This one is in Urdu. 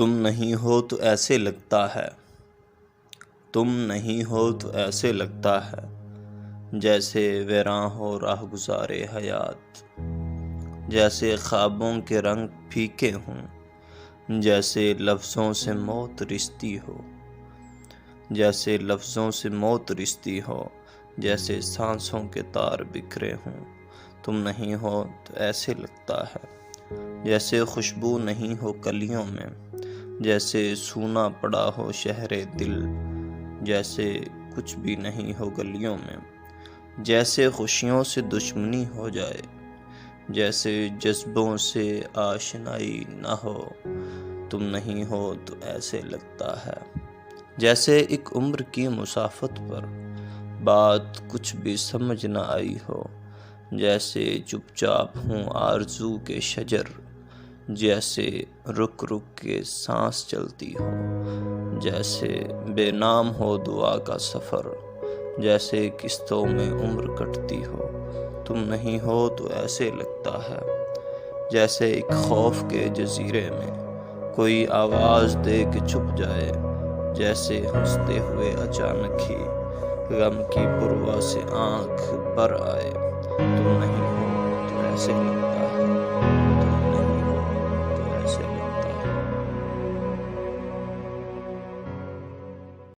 تم نہیں ہو تو ایسے لگتا ہے، تم نہیں ہو تو ایسے لگتا ہے، جیسے ویراں ہو راہ گزار حیات، جیسے خوابوں کے رنگ پھیکے ہوں، جیسے لفظوں سے موت رشتی ہو، جیسے لفظوں سے موت رشتی ہو، جیسے سانسوں کے تار بکھرے ہوں۔ تم نہیں ہو تو ایسے لگتا ہے، جیسے خوشبو نہیں ہو کلیوں میں، جیسے سونا پڑا ہو شہر دل، جیسے کچھ بھی نہیں ہو گلیوں میں، جیسے خوشیوں سے دشمنی ہو جائے، جیسے جذبوں سے آشنائی نہ ہو۔ تم نہیں ہو تو ایسے لگتا ہے، جیسے ایک عمر کی مسافت پر بات کچھ بھی سمجھ نہ آئی ہو، جیسے چپ چاپ ہوں آرزو کے شجر، جیسے رک رک کے سانس چلتی ہو، جیسے بے نام ہو دعا کا سفر، جیسے قسطوں میں عمر کٹتی ہو۔ تم نہیں ہو تو ایسے لگتا ہے، جیسے ایک خوف کے جزیرے میں کوئی آواز دے کے چھپ جائے، جیسے ہنستے ہوئے اچانک ہی غم کی پرواہ سے آنکھ بھر آئے۔ تم نہیں ہو تو ایسے لگتا ہے۔